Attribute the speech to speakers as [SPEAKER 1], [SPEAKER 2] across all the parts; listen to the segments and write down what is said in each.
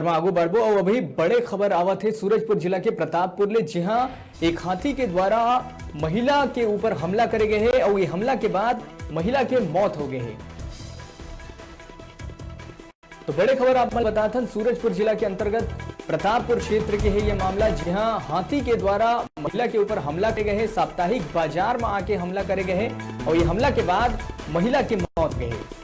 [SPEAKER 1] खबर में आगू बढ़बो और अभी बड़े खबर आवत है सूरजपुर जिला के प्रतापपुर ले, जहां एक हाथी के द्वारा महिला के ऊपर हमला करे गए है और ये हमला के बाद महिला के मौत हो गए है। तो बड़े खबर आप बताते हैं सूरजपुर जिला के अंतर्गत प्रतापपुर क्षेत्र के है ये मामला, जहां हाथी के द्वारा महिला के ऊपर हमला करे गए है। साप्ताहिक बाजार में आके हमला करे गए है और ये हमला के बाद महिला की मौत गई है।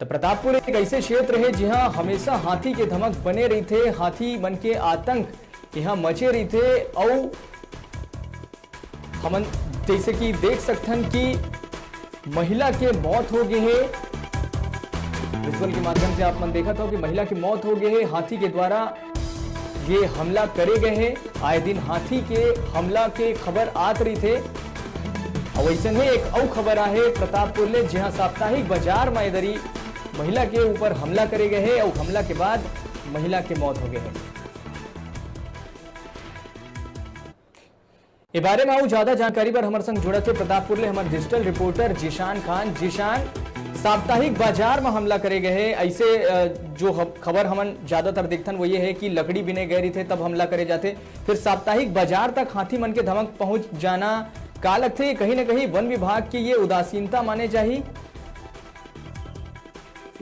[SPEAKER 1] तो प्रतापपुर एक ऐसे क्षेत्र है जहां हमेशा हाथी के धमक बने रही थे, हाथी मन के आतंक यहाँ मचे रही थे। और हम जैसे कि देख सकते हैं कि महिला के मौत हो गई है। विजुअल के माध्यम से आप मन देखा था कि महिला की मौत हो गई है, हाथी के द्वारा ये हमला करे गए हैं। आए दिन हाथी के हमला के खबर आत रही थे। और वैसे ही एक और खबर आहे प्रतापपुर ले, जहां साप्ताहिक बाजार में इधरी महिला के ऊपर हमला करे गए हैं और हमला के बाद महिला की मौत हो गई है। इस बारे में ज्यादा जानकारी पर हमारे संग जुड़े थे प्रतापपुर ले हमारे डिजिटल रिपोर्टर जिशान खान। जिशान, साप्ताहिक बाजार में हमला करे गए हैं, ऐसे जो खबर हम ज्यादातर देखते हैं वो ये है कि लकड़ी बिने गए रही थे तब हमला करे जाते, फिर साप्ताहिक बाजार तक हाथी मन के धमक पहुंच जाना का लगते है कहीं ना कहीं वन विभाग की ये उदासीनता माने चाहिए।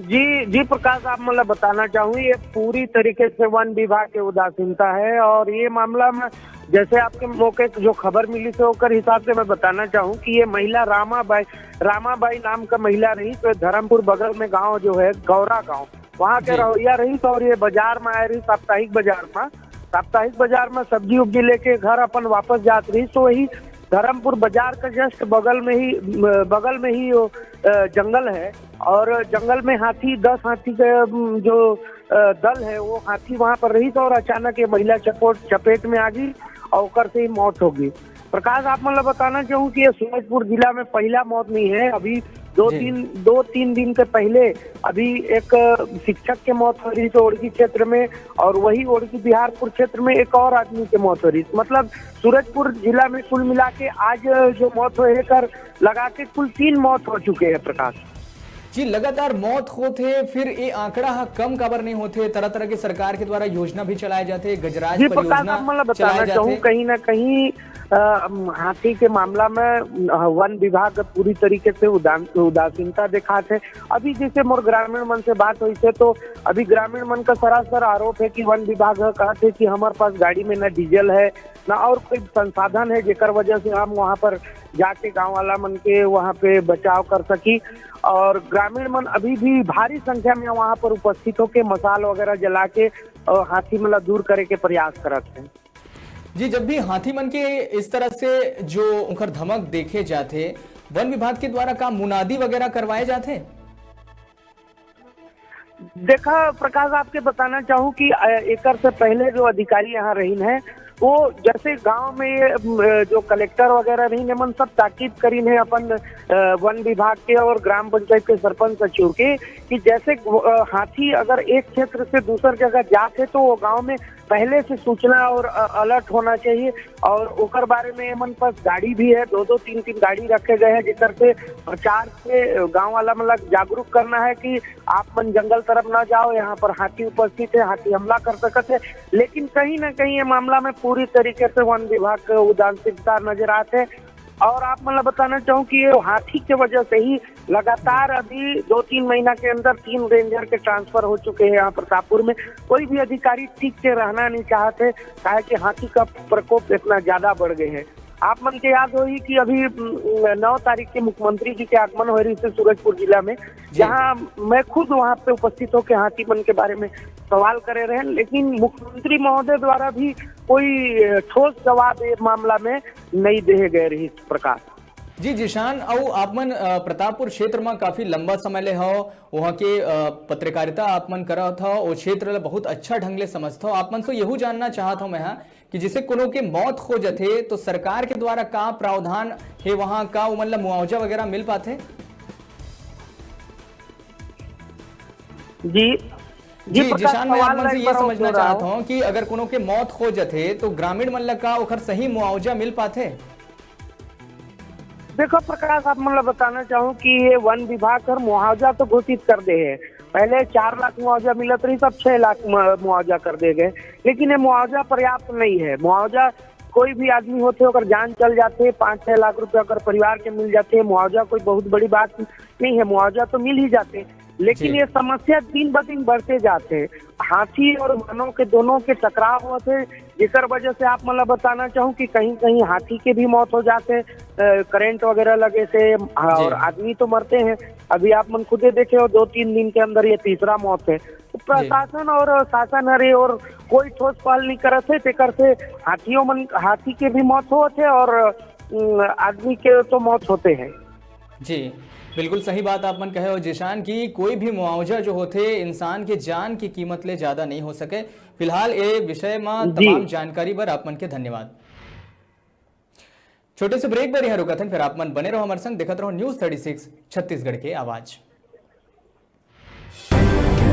[SPEAKER 2] जी प्रकाश, आप मतलब बताना चाहूँ ये पूरी तरीके से वन विभाग की उदासीनता है। और ये मामला में जैसे आपके मौके जो खबर मिली थी उसके हिसाब से मैं बताना चाहूँ कि ये महिला रामाबाई नाम का महिला रही, तो धर्मपुर बगल में गांव जो है गौरा गांव, वहाँ के रहोइया रही। तो और ये बाजार में आ रही साप्ताहिक बाजार में सब्जी उब्जी लेके घर अपन वापस जात रही। तो वही धर्मपुर बाजार का जस्ट बगल में ही वो जंगल है और जंगल में 10 हाथी का जो दल है वो हाथी वहां पर रही। तो और अचानक ये महिला चपेट में आ गई और ओकर से ही मौत हो गई। प्रकाश, आप मतलब बताना चाहूँ कि ये सूरजपुर जिला में पहला मौत नहीं है। अभी दो तीन दिन के पहले अभी एक शिक्षक के मौत हो रही थी ओड़की क्षेत्र में, और वही ओड़की बिहारपुर क्षेत्र में एक और आदमी की मौत हो रही। मतलब सूरजपुर जिला में कुल मिला के आज जो मौत हो कर लगा के कुल 3 मौत हो चुके हैं। प्रकाश
[SPEAKER 1] जी, लगातार मौत होते, फिर ये आंकड़ा कम कबर नहीं होते, तरह तरह के सरकार के द्वारा योजना भी चलाए जाते, गजराज परियोजना
[SPEAKER 2] बताना चाहूँ कहीं ना कहीं हाथी के मामला में वन विभाग पूरी तरीके से उदासीनता दिखाते। अभी जैसे मोर ग्रामीण मन से बात हुई थे तो अभी ग्रामीण मन का सरासर आरोप है कि वन विभाग कहते कि हमारे पास गाड़ी में न डीजल है न और कोई संसाधन है, जेकर वजह से हम वहाँ पर जाके गाँव वाला मन के वहाँ पे बचाव कर सकी। और ग्रामीण मन अभी भी भारी संख्या में वहाँ पर उपस्थित होकर मसाल वगैरह जला के हाथी मतलब दूर करे के प्रयास करते हैं।
[SPEAKER 1] जी, जब भी हाथी मन के इस तरह से जो उनकर धमक देखे जाते, वन विभाग के द्वारा काम मुनादी वगैरह करवाए जाते।
[SPEAKER 2] देखा प्रकाश, आपके बताना चाहूँ कि एक से पहले जो अधिकारी यहाँ रही है वो जैसे गांव में जो कलेक्टर वगैरह रही मन सब ताकीद करी है अपन वन विभाग के और ग्राम पंचायत के सरपंच सचिव के कि जैसे हाथी अगर एक क्षेत्र से दूसर जगह जाते तो वो गांव में पहले से सूचना और अलर्ट होना चाहिए। और ओकर बारे में मन पास गाड़ी भी है, 2-2 3-3 गाड़ी रखे गए हैं, जिसर से प्रचार से गांव वाला मतलब जागरूक करना है कि आप मन जंगल तरफ ना जाओ, यहाँ पर हाथी उपस्थित है, हाथी हमला कर सकते है। लेकिन कहीं ना कहीं ये मामला में पूरी तरीके से वन विभाग का उदासीनता नजर आते। और आप मतलब बताना चाहूँ कि ये हाथी की वजह से ही लगातार अभी 2-3 महीना के अंदर 3 रेंजर के ट्रांसफर हो चुके हैं यहाँ प्रतापपुर में। कोई भी अधिकारी ठीक से रहना नहीं चाहते, काहे कि हाथी का प्रकोप इतना ज्यादा बढ़ गए हैं। आप मन के याद होगी कि अभी 9 तारीख के मुख्यमंत्री जी के आगमन हो रही है सूरजपुर जिला में, जहां मैं खुद वहां पे उपस्थित होकर हाथी मन के बारे में सवाल करे रहे, लेकिन मुख्यमंत्री महोदय द्वारा भी कोई ठोस जवाब इस मामला में नहीं दे गए रही। प्रकाश
[SPEAKER 1] जी, जिशान, और आप मन प्रतापपुर क्षेत्र में काफी लंबा समय ले हो, वहाँ के पत्रकारिता आप मन करा था, वो क्षेत्र बहुत अच्छा ढंग ले समझता हो। आप मन से यहू जानना चाहता हूँ मैं कि जिसे कोनो के मौत हो जाते तो सरकार के द्वारा का प्रावधान है, वहाँ का मतलब मुआवजा वगैरह मिल पाते।
[SPEAKER 2] जी
[SPEAKER 1] जिशान, मैं आप मन से ये समझना चाहता हूँ कि अगर कोनो के मौत हो जाते तो ग्रामीण मन का ओखर सही मुआवजा मिल पाते।
[SPEAKER 2] देखो प्रकाश, आप मतलब बताना चाहूँ कि ये वन विभाग कर मुआवजा तो घोषित कर दे है, पहले 4 लाख मुआवजा मिलत रही, सब 6 लाख मुआवजा कर दे गए। लेकिन ये मुआवजा पर्याप्त नहीं है। मुआवजा कोई भी आदमी होते अगर जान चल जाते 5-6 लाख रुपए अगर परिवार के मिल जाते, मुआवजा कोई बहुत बड़ी बात नहीं है, मुआवजा तो मिल ही जाते। लेकिन ये समस्या दिन ब दिन बढ़ते जाते हैं। हाथी और मानव के दोनों के टकराव होते, जिसर वजह से आप मतलब बताना चाहूँ कि कहीं कहीं हाथी के भी मौत हो जाते, करंट वगैरह लगे से, और आदमी तो मरते हैं। अभी आप मन खुदे देखे हो 2-3 दिन के अंदर ये तीसरा मौत है। तो प्रशासन और शासन हरे और कोई ठोस पहल नहीं करत है, तेकर से हाथी के भी मौत होते और आदमी के तो मौत होते हैं।
[SPEAKER 1] जी बिल्कुल सही बात आप मन कहे हो जिशान की कोई भी मुआवजा जो होते इंसान के जान की कीमत ले ज्यादा नहीं हो सके। फिलहाल ये विषय में तमाम जानकारी पर आप मन के धन्यवाद। छोटे से ब्रेक पर यहाँ रुका था, फिर आप मन बने रहो हमारे संग, देखते रहो न्यूज़ 36 छत्तीसगढ़ के आवाज।